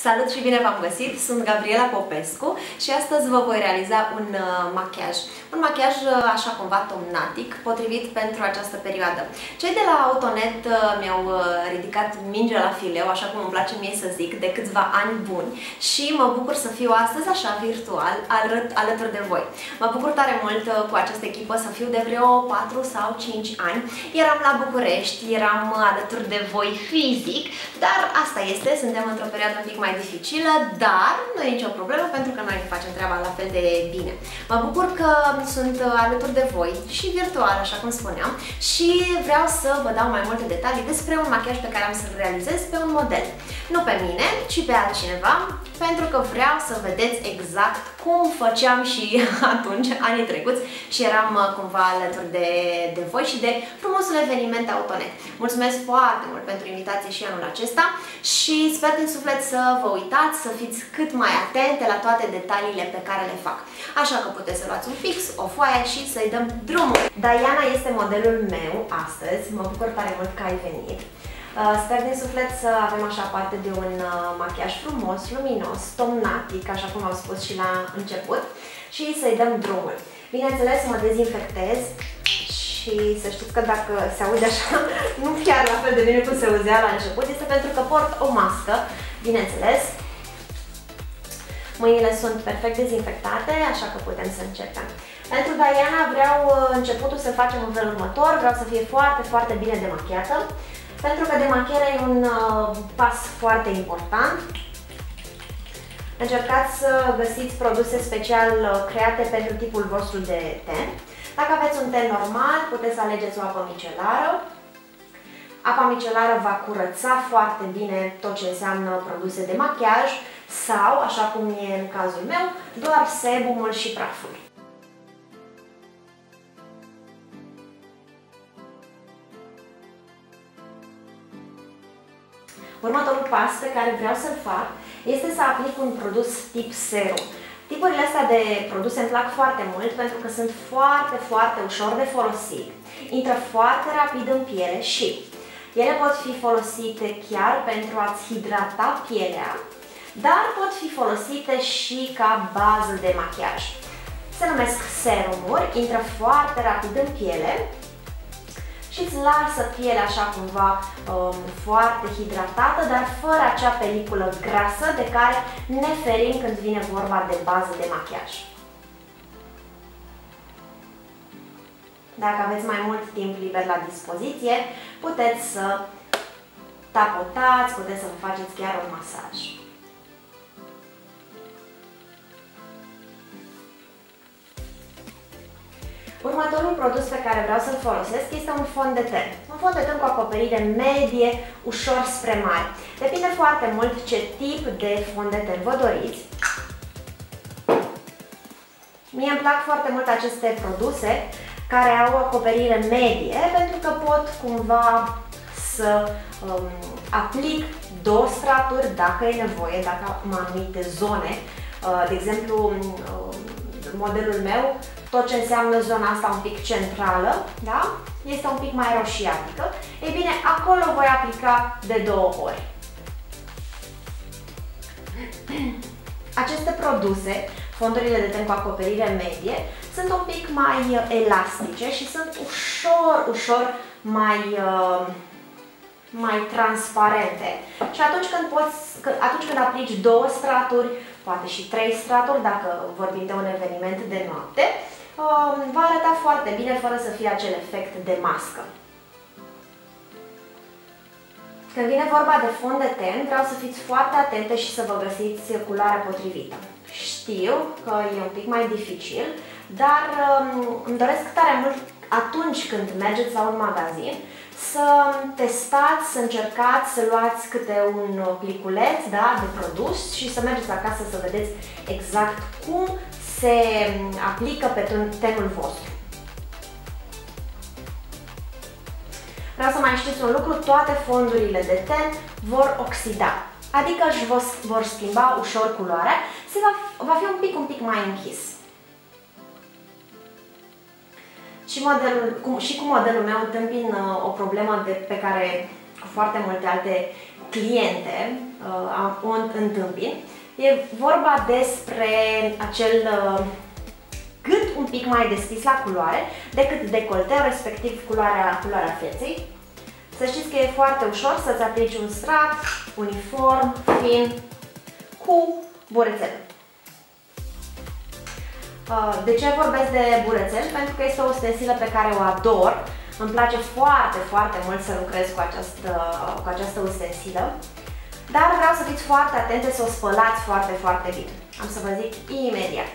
Salut și bine v-am găsit! Sunt Gabriela Popescu și astăzi vă voi realiza un machiaj. Un machiaj așa cumva tomnatic, potrivit pentru această perioadă. Cei de la Autonet mi-au ridicat mingea la fileu, așa cum îmi place mie să zic, de câțiva ani buni și mă bucur să fiu astăzi așa virtual alături de voi. Mă bucur tare mult cu această echipă să fiu de vreo 4 sau 5 ani. Eram la București, eram alături de voi fizic, dar asta este, suntem într-o perioadă un pic mai dificilă, dar nu e nicio problemă pentru că noi ne facem treaba la fel de bine. Mă bucur că sunt alături de voi și virtual, așa cum spuneam, și vreau să vă dau mai multe detalii despre un machiaj pe care am să-l realizez pe un model. Nu pe mine, ci pe altcineva, pentru că vreau să vedeți exact cum făceam și atunci, anii trecuți, și eram cumva alături de voi și de frumosul eveniment Autonet. Mulțumesc foarte mult pentru invitație și anul acesta și sper din suflet să vă uitați, să fiți cât mai atente la toate detaliile pe care le fac. Așa că puteți să luați un fix, o foaie și să-i dăm drumul. Diana este modelul meu astăzi, mă bucur tare mult că ai venit. Sper din suflet să avem așa parte de un machiaj frumos, luminos, tomnatic, așa cum am spus și la început, și să-i dăm drumul. Bineînțeles, mă dezinfectez și să știți că dacă se aude așa, nu chiar la fel de bine cum se auzea la început, este pentru că port o mască, bineînțeles. Mâinile sunt perfect dezinfectate, așa că putem să începem. Pentru Diana vreau începutul să facem în felul următor, vreau să fie foarte, foarte bine demachiată. Pentru că demachierea e un pas foarte important. Încercați să găsiți produse special create pentru tipul vostru de ten. Dacă aveți un ten normal, puteți să alegeți o apă micelară. Apa micelară va curăța foarte bine tot ce înseamnă produse de machiaj sau, așa cum e în cazul meu, doar sebumul și praful. Următorul pas pe care vreau să-l fac este să aplic un produs tip serum. Tipurile astea de produse îmi plac foarte mult pentru că sunt foarte, foarte ușor de folosit, intră foarte rapid în piele și ele pot fi folosite chiar pentru a-ți hidrata pielea, dar pot fi folosite și ca bază de machiaj. Se numesc serumuri, intră foarte rapid în piele și îți lasă pielea așa cumva foarte hidratată, dar fără acea peliculă grasă de care ne ferim când vine vorba de bază de machiaj. Dacă aveți mai mult timp liber la dispoziție, puteți să tapotați, puteți să vă faceți chiar un masaj. Următorul produs pe care vreau să-l folosesc este un fond de ten. Un fond de ten cu acoperire medie, ușor spre mare. Depinde foarte mult ce tip de fond de ten vă doriți. Mie îmi plac foarte mult aceste produse care au o acoperire medie pentru că pot cumva să aplic două straturi dacă e nevoie, dacă am anumite zone. De exemplu, modelul meu, tot ce înseamnă zona asta un pic centrală, da? Este un pic mai roșiatică. Ei bine, acolo voi aplica de 2 ori. Aceste produse, fondurile de ten cu acoperire medie, sunt un pic mai elastice și sunt ușor mai transparente. Și atunci când aplici 2 straturi, poate și 3 straturi, dacă vorbim de un eveniment de noapte, va arăta foarte bine fără să fie acel efect de mască. Când vine vorba de fond de ten, vreau să fiți foarte atente și să vă găsiți culoarea potrivită. Știu că e un pic mai dificil, dar îmi doresc tare mult atunci când mergeți la un magazin să testați, să încercați, să luați câte un pliculeț, da, de produs și să mergeți acasă să vedeți exact cum se aplică pe tenul vostru. Vreau să mai știți un lucru, toate fondurile de ten vor oxida, adică își vor schimba ușor culoarea, va fi un pic mai închis. Și cu modelul meu întâmpin o problemă pe care cu foarte multe alte cliente o întâmpin. E vorba despre acel gât un pic mai deschis la culoare decât decolteu, respectiv culoarea feței. Să știți că e foarte ușor să-ți aplici un strat uniform, fin, cu burețel. De ce vorbesc de burețel? Pentru că este o ustensilă pe care o ador. Îmi place foarte, foarte mult să lucrez cu această ustensilă. Dar vreau să fiți foarte atente să o spălați foarte, foarte bine. Am să vă zic imediat.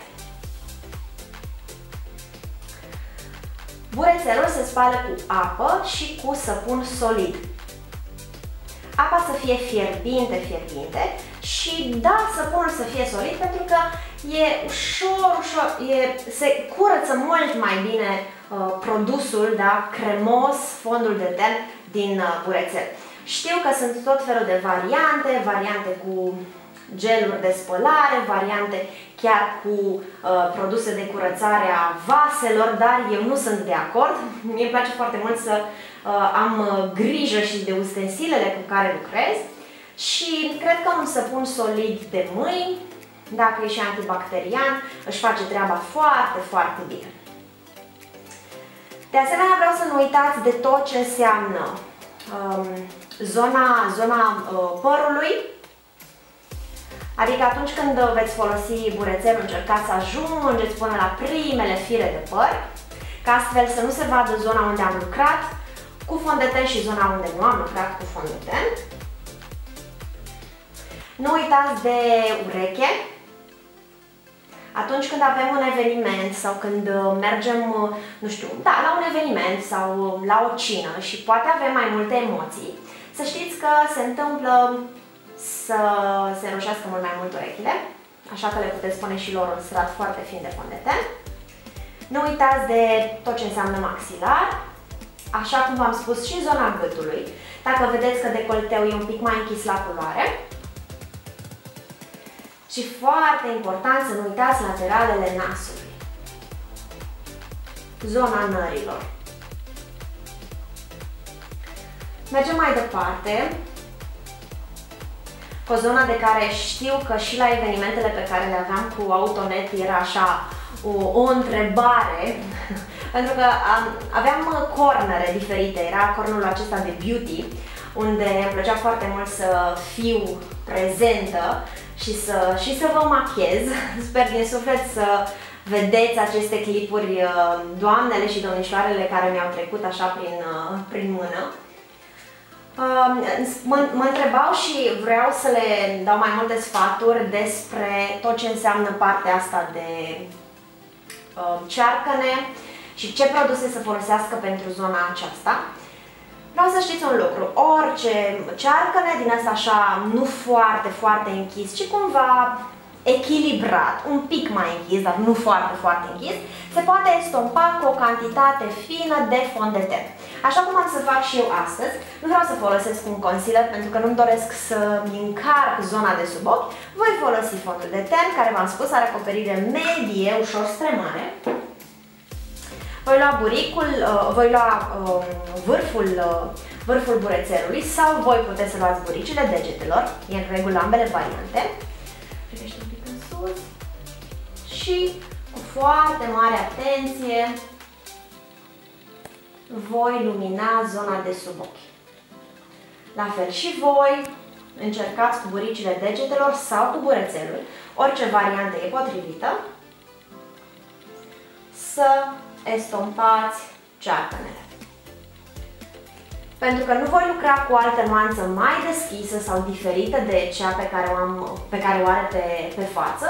Burețelul se spală cu apă și cu săpun solid. Apa să fie fierbinte și da, săpunul să fie solid pentru că e ușor, se curăță mult mai bine produsul, da, cremos, fondul de ten din burețel. Știu că sunt tot felul de variante cu geluri de spălare, variante chiar cu produse de curățare a vaselor, dar eu nu sunt de acord. Mie îmi place foarte mult să am grijă și de ustensilele cu care lucrez și cred că un săpun solid de mâini, dacă e și antibacterian, își face treaba foarte, foarte bine. De asemenea, vreau să nu uitați de tot ce înseamnă zona părului. Adică atunci când veți folosi burețelul, încercați să ajungeți până la primele fire de păr, ca astfel să nu se vadă zona unde am lucrat cu fond de ten și zona unde nu am lucrat cu fond de ten. Nu uitați de ureche. Atunci când avem un eveniment sau când mergem, nu știu, da, la un eveniment sau la o cină și poate avem mai multe emoții, să știți că se întâmplă să se înroșească mult mai mult urechile, așa că le puteți pune și lor un strat foarte fin de fond de ten. Nu uitați de tot ce înseamnă maxilar, așa cum v-am spus și zona gâtului. Dacă vedeți că decolteu e un pic mai închis la culoare. Și foarte important să nu uitați lateralele nasului, zona nărilor. Mergem mai departe cu o zonă de care știu că și la evenimentele pe care le aveam cu Autonet era așa o întrebare, pentru că aveam cornere diferite. Era cornerul acesta de beauty, unde îmi plăcea foarte mult să fiu prezentă și să vă machez. Sper din suflet să vedeți aceste clipuri, doamnele și domnișoarele care mi-au trecut așa prin mână. Mă întrebau și vreau să le dau mai multe sfaturi despre tot ce înseamnă partea asta de cearcăne și ce produse să folosească pentru zona aceasta. Vreau să știți un lucru, orice cearcăne din asta așa nu foarte, foarte închis, ci cumva echilibrat, un pic mai închis, dar nu foarte, foarte închis, se poate estompa cu o cantitate fină de fond de ten. Așa cum am să fac și eu astăzi, nu vreau să folosesc un concealer pentru că nu-mi doresc să-mi încarc zona de sub ochi, voi folosi fondul de ten, care v-am spus are acoperire medie, ușor stremare. Voi lua buricul, voi lua vârful burețelului sau voi puteți să luați buricile degetelor, e în regulă ambele variante. Privește un pic în sus și cu foarte mare atenție voi lumina zona de sub ochi. La fel și voi încercați cu buricile degetelor sau cu burețelul, orice variantă e potrivită, să estompați cearcănele. Pentru că nu voi lucra cu o altă nuanță mai deschisă sau diferită de cea pe care o are pe față,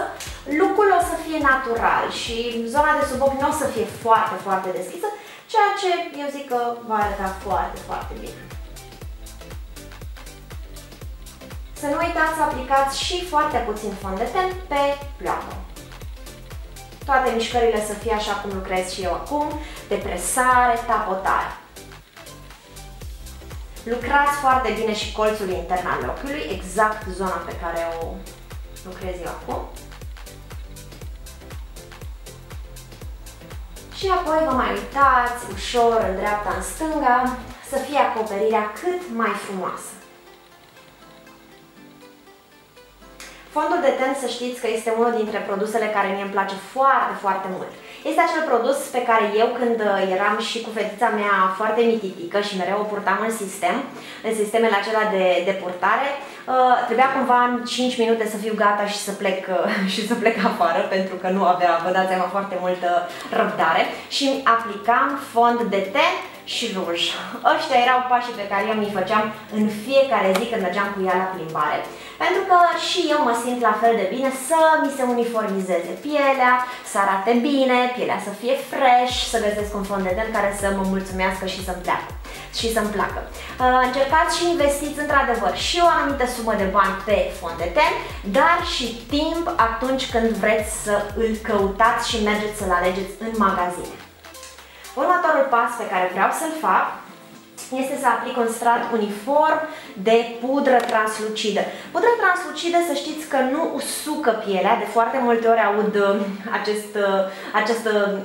look-ul o să fie natural și zona de sub ochi nu o să fie foarte, foarte deschisă, ceea ce eu zic că va arăta foarte, foarte bine. Să nu uitați să aplicați și foarte puțin fond de ten pe pleoapă. Toate mișcările să fie așa cum lucrez și eu acum, de presare, tapotare. Lucrați foarte bine și colțul intern al ochiului, exact zona pe care o lucrez eu acum. Și apoi vă mai uitați ușor în dreapta, în stânga, să fie acoperirea cât mai frumoasă. Fondul de ten, să știți că este unul dintre produsele care mie îmi place foarte, foarte mult. Este acel produs pe care eu, când eram și cu fetița mea foarte mititică și mereu o purtam în sistemele acelea de purtare, trebuia cumva în 5 minute să fiu gata și să plec afară, pentru că nu avea, vă dați seama, foarte multă răbdare și aplicam fond de ten și ruj. Ăștia erau pașii pe care eu mi-i făceam în fiecare zi când mergeam cu ea la plimbare. Pentru că și eu mă simt la fel de bine să mi se uniformizeze pielea, să arate bine, pielea să fie fresh, să găsesc un fond de ten care să mă mulțumească și să-mi placă. Încercați și investiți într-adevăr și o anumită sumă de bani pe fond de ten, dar și timp atunci când vreți să îl căutați și mergeți să-l alegeți în magazine. Următorul pas pe care vreau să-l fac este să aplic un strat uniform de pudră translucidă. Pudră translucidă, să știți că nu usucă pielea, de foarte multe ori aud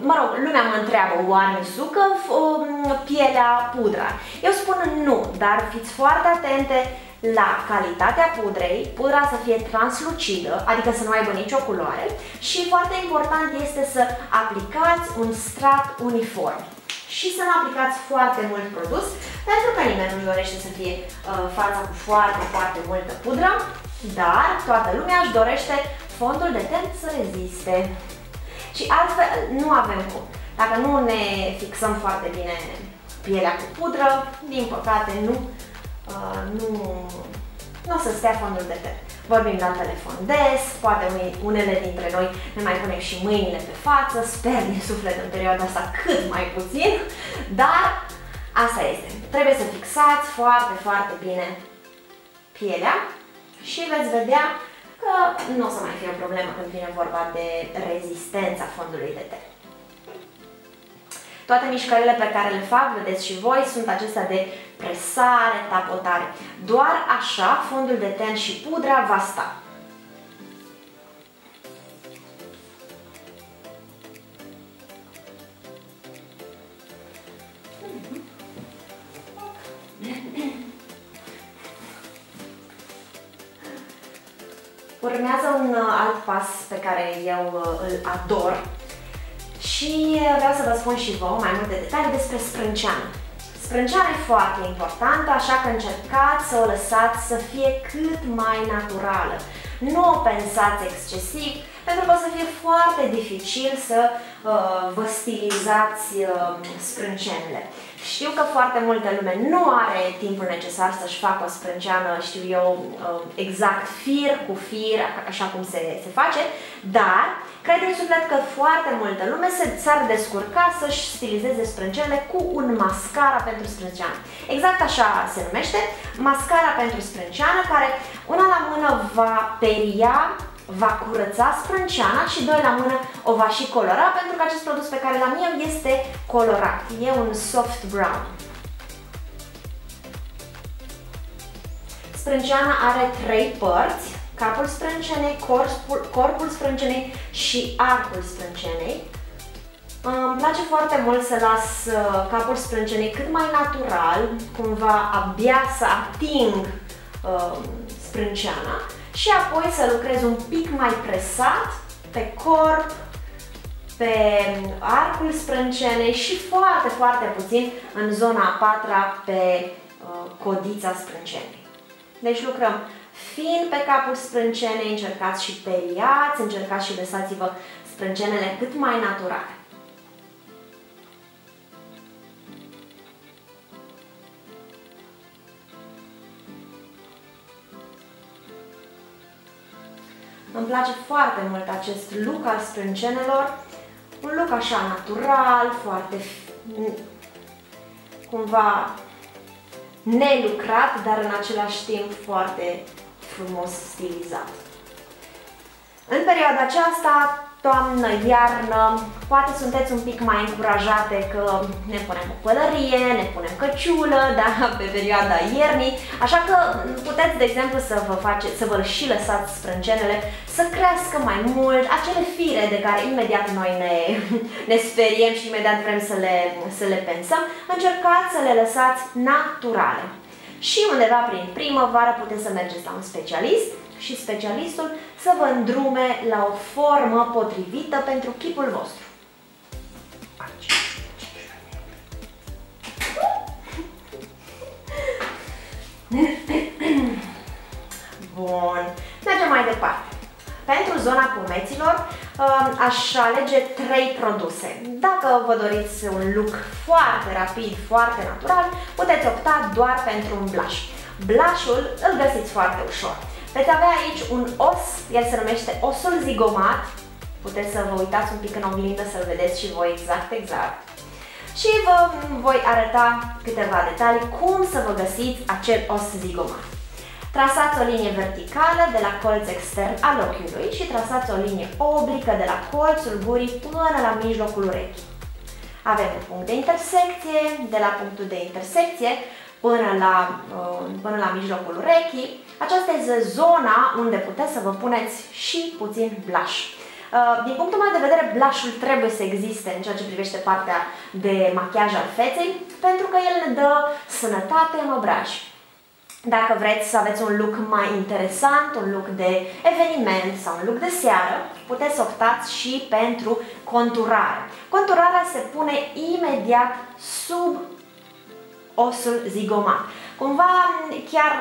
mă rog, lumea mă întreabă, oare usucă pielea pudra? Eu spun nu, dar fiți foarte atente la calitatea pudrei, pudra să fie translucidă, adică să nu aibă nicio culoare și foarte important este să aplicați un strat uniform. Și să nu aplicați foarte mult produs, pentru că nimeni nu-și dorește să fie fața cu foarte, foarte multă pudră, dar toată lumea își dorește fondul de ten să reziste. Și altfel nu avem cum. Dacă nu ne fixăm foarte bine pielea cu pudră, din păcate nu o să stea fondul de ten. Vorbim la telefon des, poate unele dintre noi ne mai punem și mâinile pe față, sper din suflet în perioada asta cât mai puțin, dar asta este. Trebuie să fixați foarte, foarte bine pielea și veți vedea că nu o să mai fie o problemă când vine vorba de rezistența fondului de ten. Toate mișcările pe care le fac, vedeți și voi, sunt acestea de presare, tapotare. Doar așa fondul de ten și pudra va sta. Urmează un alt pas pe care eu îl ador. Și vreau să vă spun și vouă mai multe detalii despre sprânceană. Sprânceana e foarte importantă, așa că încercați să o lăsați să fie cât mai naturală. Nu o pensați excesiv, pentru că o să fie foarte dificil să vă stilizați sprâncenele. Știu că foarte multă lume nu are timpul necesar să-și facă o sprânceană, știu eu, exact fir cu fir, așa cum se face, dar cred din suflet că foarte multă lume s-ar descurca să-și stilizeze sprâncenele cu un mascara pentru sprânceană. Exact așa se numește, mascara pentru sprânceană, care una la mână va peria, va curăța sprânceana și doi la mână o va și colora, pentru că acest produs pe care l-am eu este colorat. E un soft brown. Sprânceana are 3 părți: capul sprâncenei, corpul sprâncenei și arcul sprâncenei. Îmi place foarte mult să las capul sprâncenei cât mai natural, cumva abia să ating sprânceana, și apoi să lucrez un pic mai presat pe corp, pe arcul sprâncenei și foarte, foarte puțin în zona a patra pe codița sprâncenei. Deci lucrăm fin pe capul sprâncenei, încercați și periați, încercați și lăsați-vă sprâncenele cât mai naturale. Îmi place foarte mult acest look al sprâncenelor, un look așa natural, foarte cumva nelucrat, dar în același timp foarte frumos stilizat. În perioada aceasta, toamnă, iarnă, poate sunteți un pic mai încurajate că ne punem o pălărie, ne punem căciulă, da, pe perioada iernii, așa că puteți, de exemplu, să vă și lăsați sprâncenele să crească mai mult, acele fire de care imediat noi ne speriem și imediat vrem să le pensăm, încercați să le lăsați naturale. Și undeva prin primăvară puteți să mergeți la un specialist și specialistul să vă îndrume la o formă potrivită pentru chipul vostru. Bun, mergem mai departe. Pentru zona pomeților aș alege 3 produse. Dacă vă doriți un look foarte rapid, foarte natural, puteți opta doar pentru un blush. Blushul îl găsiți foarte ușor. Veți avea aici un os, el se numește osul zigomat. Puteți să vă uitați un pic în oglindă să-l vedeți și voi exact. Și vă voi arăta câteva detalii cum să vă găsiți acel os zigomat. Trasați o linie verticală de la colț extern al ochiului și trasați o linie oblică de la colțul gurii până la mijlocul urechii. Avem un punct de intersecție, de la punctul de intersecție până la mijlocul urechii. Aceasta este zona unde puteți să vă puneți și puțin blush. Din punctul meu de vedere, blushul trebuie să existe în ceea ce privește partea de machiaj al feței, pentru că el ne dă sănătate în obraj. Dacă vreți să aveți un look mai interesant, un look de eveniment sau un look de seară, puteți să optați și pentru conturare. Conturarea se pune imediat sub osul zigomat. Cumva chiar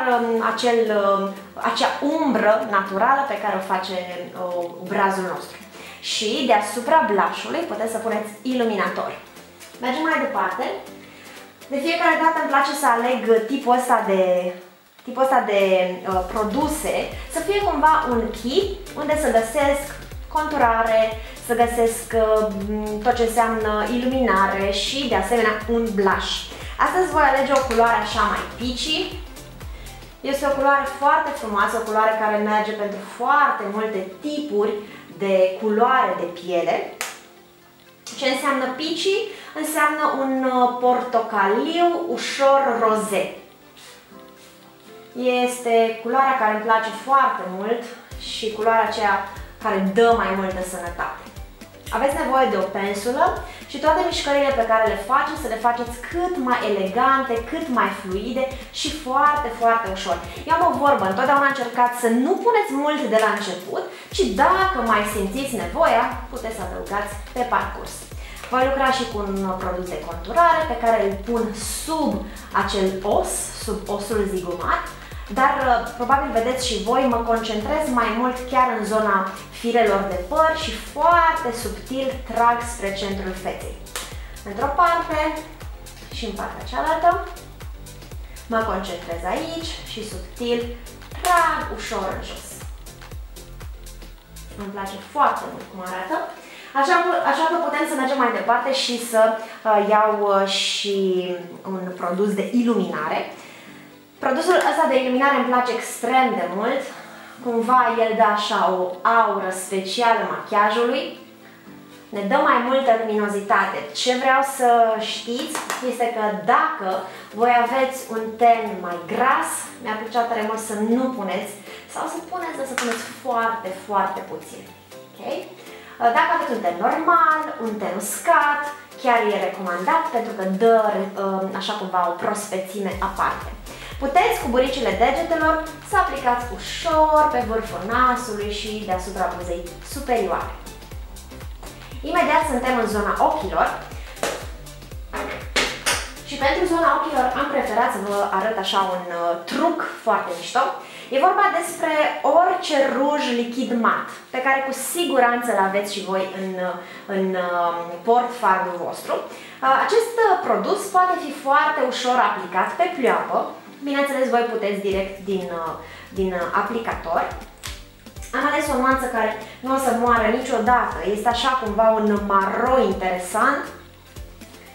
acea umbră naturală pe care o face obrazul nostru. Și deasupra blushului puteți să puneți iluminator. Mergem mai departe. De fiecare dată îmi place să aleg tipul ăsta de produse, să fie cumva un kit unde să găsesc conturare, să găsesc tot ce înseamnă iluminare și de asemenea un blush. Astăzi voi alege o culoare așa mai peachy. Este o culoare foarte frumoasă, o culoare care merge pentru foarte multe tipuri de culoare de piele. Ce înseamnă peachy? Înseamnă un portocaliu ușor roze. Este culoarea care îmi place foarte mult și culoarea aceea care dă mai multă sănătate. Aveți nevoie de o pensulă și toate mișcările pe care le faceți, să le faceți cât mai elegante, cât mai fluide și foarte, foarte ușor. Eu am o vorbă, întotdeauna încercați să nu puneți mult de la început, ci dacă mai simțiți nevoia, puteți să adăugați pe parcurs. Voi lucra și cu un produs de conturare pe care îl pun sub acel os, sub osul zigomat, dar probabil vedeți și voi, mă concentrez mai mult chiar în zona firelor de păr și foarte subtil trag spre centrul feței. Într-o parte și în partea cealaltă. Mă concentrez aici și subtil trag ușor în jos. Îmi place foarte mult cum arată. Așa că putem să mergem mai departe și să iau și un produs de iluminare. Produsul ăsta de iluminare îmi place extrem de mult. Cumva el dă așa o aură specială machiajului. Ne dă mai multă luminozitate. Ce vreau să știți este că dacă voi aveți un ten mai gras, mi-ar plăcea tare mult să nu puneți sau să puneți, dar să puneți foarte, foarte puțin. Okay? Dacă aveți un ten normal, un ten uscat, chiar e recomandat pentru că dă așa cumva o prospețime aparte. Puteți cu buricile degetelor să aplicați ușor pe vârful nasului și deasupra buzei superioare. Imediat suntem în zona ochilor și pentru zona ochilor am preferat să vă arăt așa un truc foarte mișto. E vorba despre orice ruj lichid mat, pe care cu siguranță îl aveți și voi în portfoliul vostru. Acest produs poate fi foarte ușor aplicat pe pleoapă. Bineînțeles, voi puteți direct din aplicator. Am ales o nuanță care nu o să moară niciodată. Este așa cumva un maro interesant.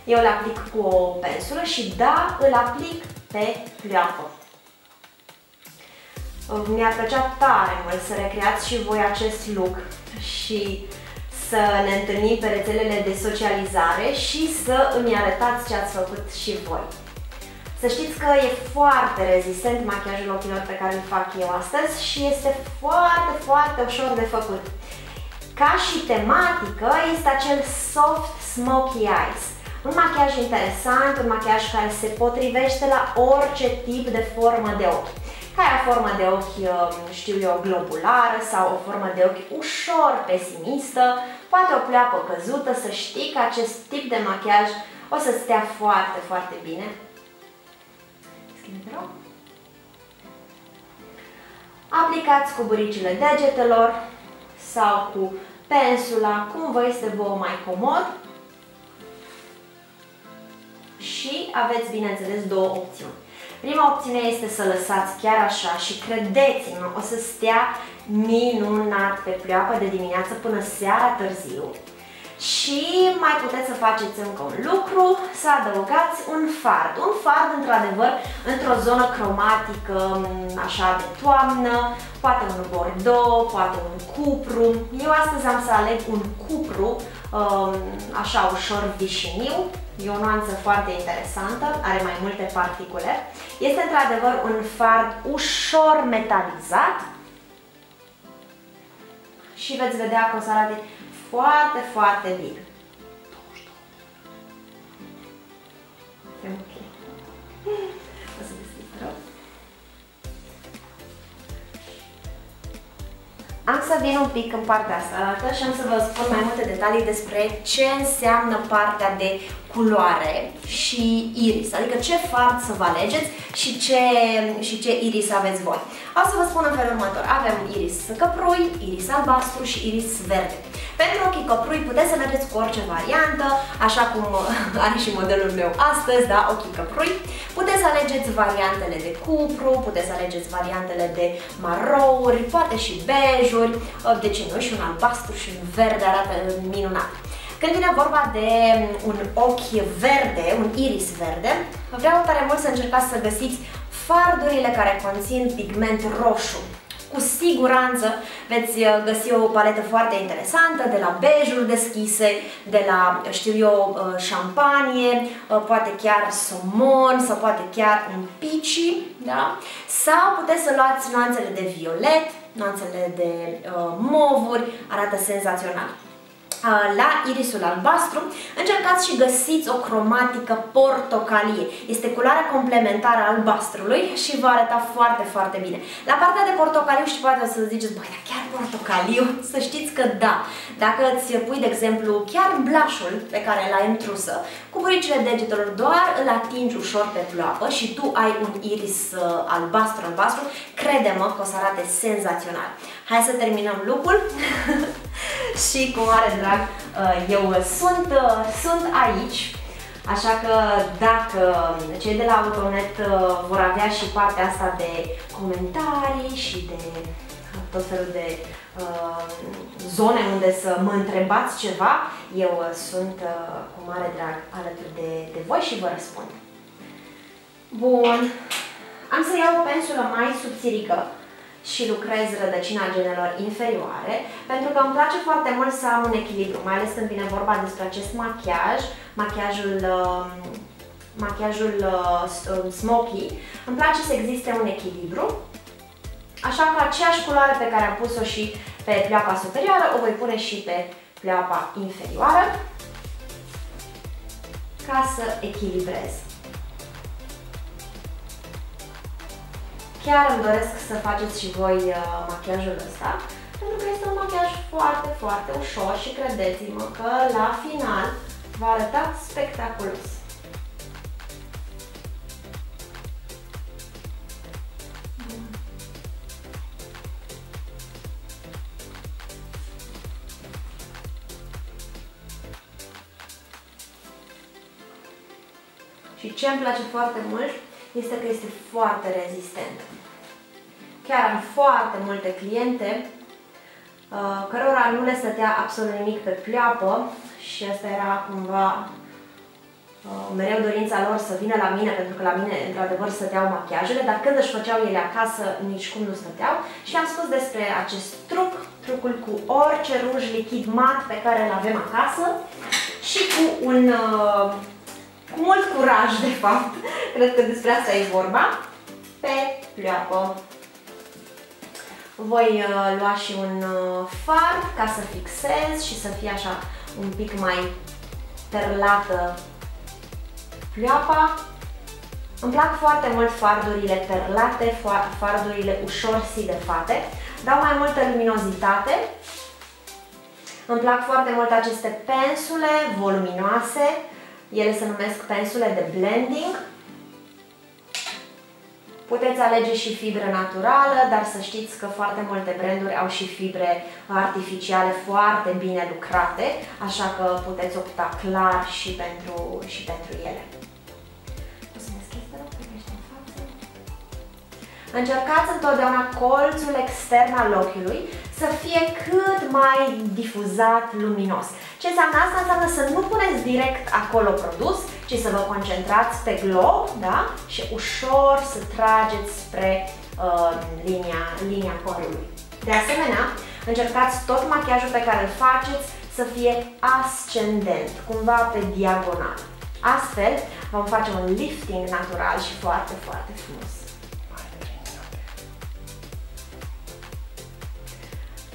Eu îl aplic cu o pensulă și da, îl aplic pe pleoapă. Mi-ar plăcea tare mult să recreați și voi acest look și să ne întâlnim pe rețelele de socializare și să îmi arătați ce ați făcut și voi. Să știți că e foarte rezistent machiajul ochilor pe care îl fac eu astăzi și este foarte, foarte ușor de făcut. Ca și tematică este acel soft smoky eyes. Un machiaj interesant, un machiaj care se potrivește la orice tip de formă de ochi. Ca aia formă de ochi, știu eu, globulară sau o formă de ochi ușor pesimistă, poate o pleoapă căzută, să știi că acest tip de machiaj o să stea foarte, foarte bine. Aplicați cu buricile degetelor sau cu pensula, cum vă este vouă mai comod. Și aveți, bineînțeles, două opțiuni. Prima opțiune este să lăsați chiar așa și credeți-mă, o să stea minunat pe pleoapă de dimineață până seara târziu. Și mai puteți să faceți încă un lucru, să adăugați un fard. Un fard, într-adevăr, într-o zonă cromatică, așa de toamnă, poate un bordeaux, poate un cupru. Eu astăzi am să aleg un cupru, așa ușor vișiniu. E o nuanță foarte interesantă, are mai multe particule. Este într-adevăr un fard ușor metalizat și veți vedea că o să arate foarte, foarte bine. Ok. O să deschizi, te rog. Am să vin un pic în partea asta și am să vă spun mai multe detalii despre ce înseamnă partea de culoare și iris, adică ce fard să vă alegeți și ce iris aveți voi. O să vă spun în felul următor. Avem iris căprui, iris albastru și iris verde. Pentru ochii căprui puteți să mergeți cu orice variantă, așa cum are și modelul meu astăzi, da, ochii căprui. Puteți să alegeți variantele de cupru, puteți să alegeți variantele de marouri, poate și bejuri, de ce nu, și un albastru și un verde arată minunat. Când vine vorba de un ochi verde, un iris verde, vreau tare mult să încercați să găsiți fardurile care conțin pigment roșu. Cu siguranță veți găsi o paletă foarte interesantă, de la bejuri deschise, de la, știu eu, șampanie, poate chiar somon sau poate chiar un pici, da? Sau puteți să luați nuanțele de violet, nuanțele de movuri, arată senzațional. La irisul albastru încercați și găsiți o cromatică portocalie. Este culoarea complementară a albastrului și va arăta foarte, foarte bine. La partea de portocaliu și poate o să ziceți, băi, dar chiar portocaliu? Să știți că da. Dacă îți pui, de exemplu, chiar blushul pe care l-ai în trusă, cu buricile degetelor doar îl atingi ușor pe pleoapă și tu ai un iris albastru, crede-mă că o să arate senzațional. Hai să terminăm lucrul și cu mare drag eu sunt aici, așa că dacă cei de la Autonet vor avea și partea asta de comentarii și de tot felul de zone unde să mă întrebați ceva, eu sunt cu mare drag alături de voi și vă răspund. Bun, am să iau o pensulă mai subțirică și lucrez rădăcina genelor inferioare, pentru că îmi place foarte mult să am un echilibru, mai ales când vine vorba despre acest machiajul smoky. Îmi place să existe un echilibru, așa că aceeași culoare pe care am pus-o și pe pleoapa superioară, o voi pune și pe pleoapa inferioară, ca să echilibrez. Chiar îmi doresc să faceți și voi machiajul ăsta, pentru că este un machiaj foarte, foarte ușor și credeți-mă că la final va arăta spectaculos. Și ce îmi place foarte mult este că este foarte rezistent. Chiar am foarte multe cliente cărora nu le stătea absolut nimic pe pleoapă și asta era cumva mereu dorința lor să vină la mine, pentru că la mine într-adevăr stăteau machiajele, dar când își făceau ele acasă nici cum nu stăteau. Și am spus despre acest trucul cu orice ruj lichid mat pe care îl avem acasă și cu cu mult curaj, de fapt, cred că despre asta e vorba, pe pleoapă. Voi lua și un fard ca să fixez și să fie așa un pic mai perlată pleoapa. Îmi plac foarte mult fardurile perlate, fardurile ușor sidefate, dau mai multă luminozitate. Îmi plac foarte mult aceste pensule voluminoase, ele se numesc pensule de blending. Puteți alege și fibră naturală, dar să știți că foarte multe branduri au și fibre artificiale foarte bine lucrate, așa că puteți opta clar și pentru ele. O să deschizi, te rog, privește în față. Încercați întotdeauna colțul extern al ochiului să fie cât mai difuzat luminos. Ce înseamnă asta? Înseamnă să nu puneți direct acolo produs, ci să vă concentrați pe glob, da? Și ușor să trageți spre linia părului. De asemenea, încercați tot machiajul pe care îl faceți să fie ascendent, cumva pe diagonal. Astfel vom face un lifting natural și foarte, foarte frumos.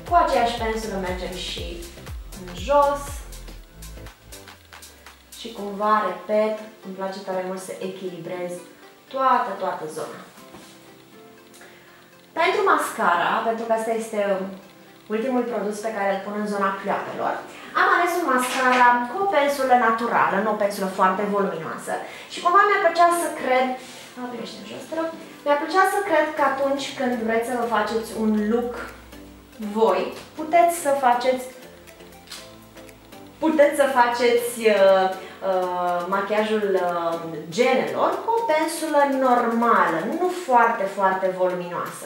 Cu aceeași pensulă mergem și în jos și cumva, repet, îmi place tare mult să echilibrez toată zona. Pentru mascara, pentru că asta este ultimul produs pe care îl pun în zona pleoapelor, am ales un mascara cu o pensulă naturală, nu o pensulă foarte voluminoasă și cumva mi-ar plăcea să cred, mi-ar plăcea să cred că atunci când vreți să vă faceți un look voi, puteți să faceți machiajul genelor cu o pensulă normală, nu foarte, foarte voluminoasă.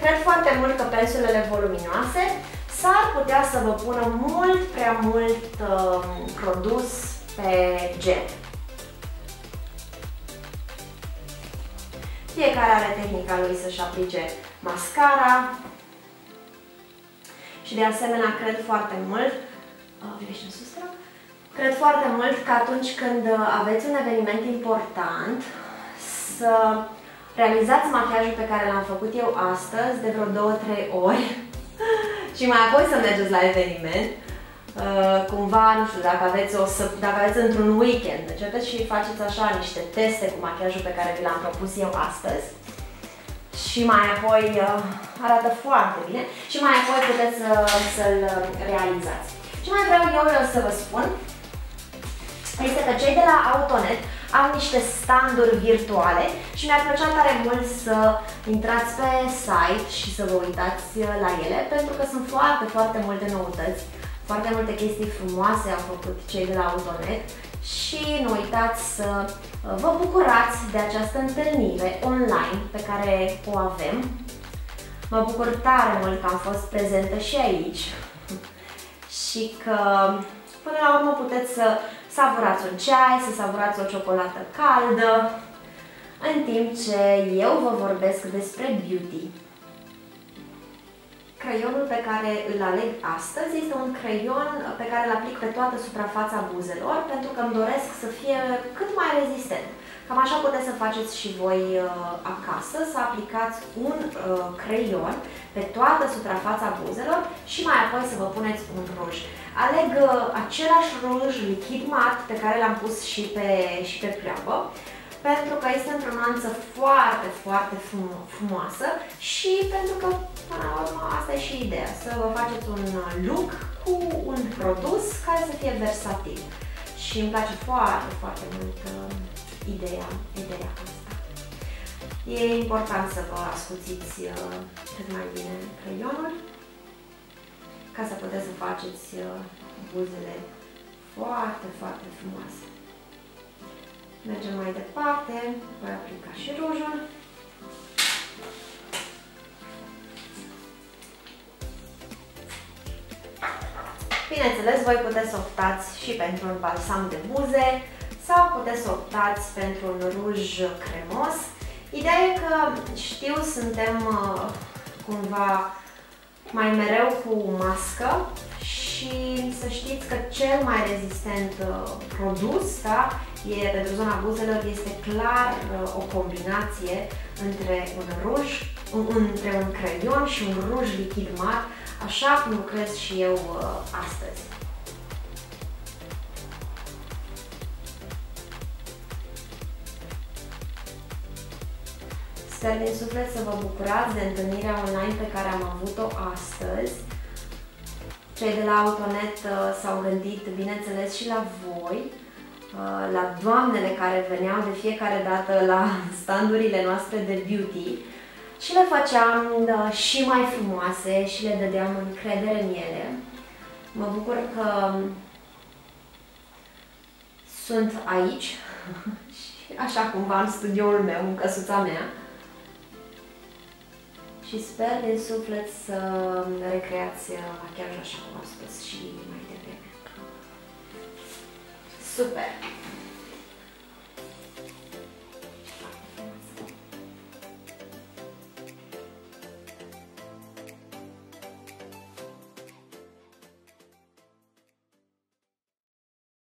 Cred foarte mult că pensulele voluminoase s-ar putea să vă pună mult prea mult produs pe gen. Fiecare are tehnica lui să-și aplice mascara. Și de asemenea, cred foarte mult, cred foarte mult că atunci când aveți un eveniment important, să realizați machiajul pe care l-am făcut eu astăzi de vreo 2-3 ori și mai apoi să mergeți la eveniment. Cumva, nu știu, dacă aveți într-un weekend, începeți și faceți așa niște teste cu machiajul pe care vi l-am propus eu astăzi. Și mai apoi arată foarte bine și mai apoi puteți să-l realizați. Ce mai vreau eu să vă spun este că cei de la Autonet au niște standuri virtuale și mi-ar plăcea tare mult să intrați pe site și să vă uitați la ele, pentru că sunt foarte, foarte multe noutăți, foarte multe chestii frumoase au făcut cei de la Autonet. Și nu uitați să vă bucurați de această întâlnire online pe care o avem. Mă bucur tare mult că am fost prezentă și aici și că până la urmă puteți să savurați un ceai, să savurați o ciocolată caldă, în timp ce eu vă vorbesc despre beauty. Creionul pe care îl aleg astăzi este un creion pe care îl aplic pe toată suprafața buzelor, pentru că îmi doresc să fie cât mai rezistent. Cam așa puteți să faceți și voi acasă, să aplicați un creion pe toată suprafața buzelor și mai apoi să vă puneți un ruj. Aleg același ruj lichid mat pe care l-am pus și pe pleoapă, pentru că este într-o nuanță foarte, foarte frumoasă și pentru că, până la urmă, asta e și ideea, să vă faceți un look cu un produs care să fie versatil. Și îmi place foarte, foarte mult ideea asta. E important să vă ascuțiți cât mai bine creionul, ca să puteți să faceți buzele foarte, foarte frumoase. Mergem mai departe, voi aplica și rujul. Bineînțeles, voi puteți să optați și pentru un balsam de buze sau puteți să optați pentru un ruj cremos. Ideea e că, știu, suntem cumva mai mereu cu mască și să știți că cel mai rezistent produs, da, pentru zona buzelor este clar o combinație între un creion și un ruj lichid mat, așa cum lucrez și eu astăzi. Sper din suflet să vă bucurați de întâlnirea online pe care am avut-o astăzi. Cei de la Autonet s-au gândit, bineînțeles, și la voi, la doamnele care veneau de fiecare dată la standurile noastre de beauty și le făceam și mai frumoase și le dădeam încredere în ele. Mă bucur că sunt aici, și așa cumva în studioul meu, în căsuța mea. Și sper din suflet să recreați machiajul așa cum am spus și mai devreme. Super!